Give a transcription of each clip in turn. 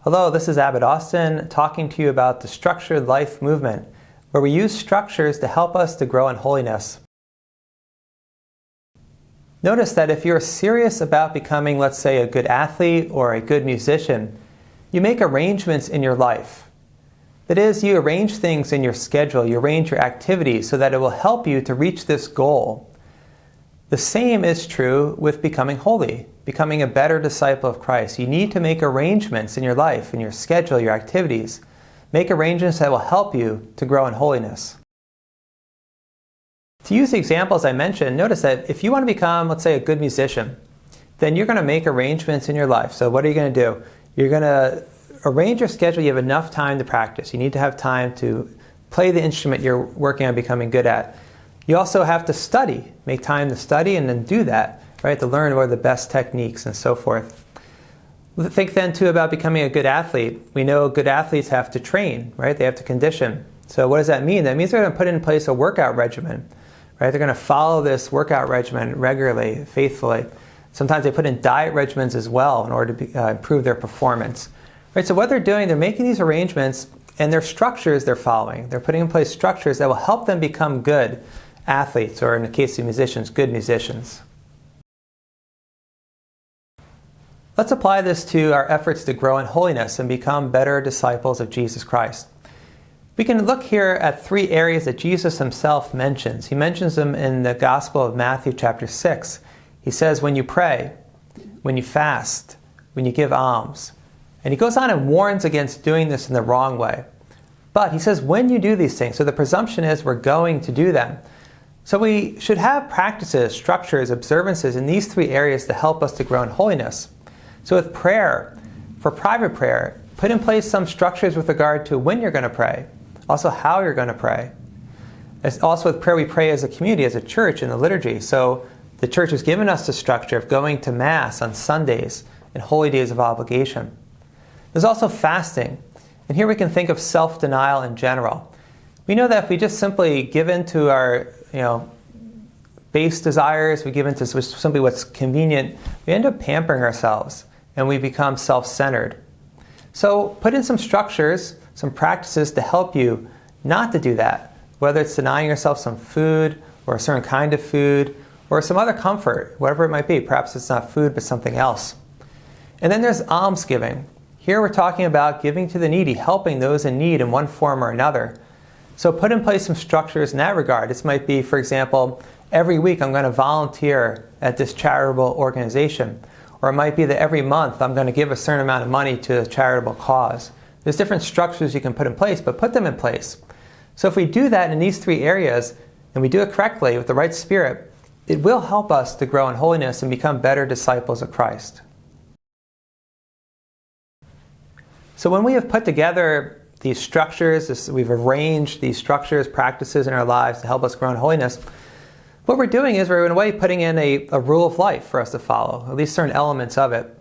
Hello, this is Abbott Austin talking to you about the Structured Life Movement, where we use structures to help us to grow in holiness. Notice that if you're serious about becoming, let's say, a good athlete or a good musician, you make arrangements in your life. That is, you arrange things in your schedule, you arrange your activities so that it will help you to reach this goal. The same is true with becoming holy, becoming a better disciple of Christ. You need to make arrangements in your life, in your schedule, your activities. Make arrangements that will help you to grow in holiness. To use the examples I mentioned, notice that if you want to become, let's say, a good musician, then you're going to make arrangements in your life. So what are you going to do? You're going to arrange your schedule. You have enough time to practice. You need to have time to play the instrument you're working on becoming good at. You also have to study. Make time to study and then do that, right? To learn what are the best techniques and so forth. Think then too about becoming a good athlete. We know good athletes have to train, right? They have to condition. So what does that mean? That means they're going to put in place a workout regimen, right? They're going to follow this workout regimen regularly, faithfully. Sometimes they put in diet regimens as well in order to improve their performance. Right? So what they're doing, they're making these arrangements and their structures they're following. They're putting in place structures that will help them become good athletes, or in the case of musicians, good musicians. Let's apply this to our efforts to grow in holiness and become better disciples of Jesus Christ. We can look here at three areas that Jesus himself mentions. He mentions them in the Gospel of Matthew chapter 6. He says, when you pray, when you fast, when you give alms. And he goes on and warns against doing this in the wrong way. But he says, when you do these things, so the presumption is we're going to do them. So we should have practices, structures, observances in these three areas to help us to grow in holiness. So with prayer, for private prayer, put in place some structures with regard to when you're going to pray, also how you're going to pray. Also with prayer, we pray as a community, as a church in the liturgy. So the church has given us the structure of going to Mass on Sundays and holy days of obligation. There's also fasting. And here we can think of self-denial in general. We know that if we just simply give in to our base desires, we give in to simply what's convenient, we end up pampering ourselves and we become self-centered. So put in some structures, some practices to help you not to do that, whether it's denying yourself some food or a certain kind of food or some other comfort, whatever it might be. Perhaps it's not food but something else. And then there's almsgiving. Here we're talking about giving to the needy, helping those in need in one form or another. So put in place some structures in that regard. This might be, for example, every week I'm going to volunteer at this charitable organization. Or it might be that every month I'm going to give a certain amount of money to a charitable cause. There's different structures you can put in place, but put them in place. So if we do that in these three areas, and we do it correctly with the right spirit, it will help us to grow in holiness and become better disciples of Christ. So when we have put together these structures, we've arranged these structures, practices in our lives to help us grow in holiness, what we're doing is we're in a way putting in a rule of life for us to follow, at least certain elements of it.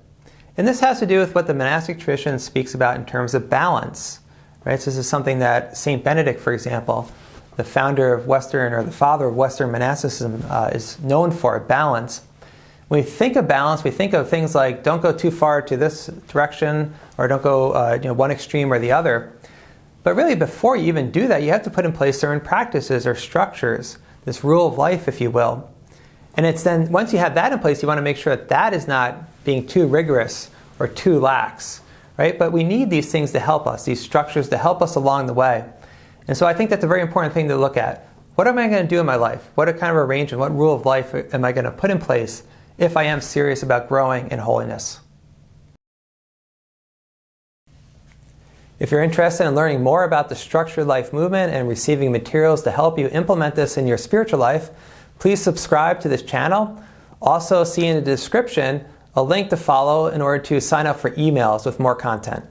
And this has to do with what the monastic tradition speaks about in terms of balance. Right? So this is something that St. Benedict, for example, the founder of Western, or the father of Western monasticism, is known for, balance. When we think of balance, we think of things like don't go too far to this direction, or don't go one extreme or the other. But really, before you even do that, you have to put in place certain practices or structures, this rule of life, if you will. And it's then, once you have that in place, you want to make sure that that is not being too rigorous or too lax, right? But we need these things to help us, these structures to help us along the way. And so I think that's a very important thing to look at. What am I going to do in my life? What kind of arrangement, what rule of life am I going to put in place if I am serious about growing in holiness? If you're interested in learning more about the Structured Life Movement and receiving materials to help you implement this in your spiritual life, please subscribe to this channel. Also, see in the description a link to follow in order to sign up for emails with more content.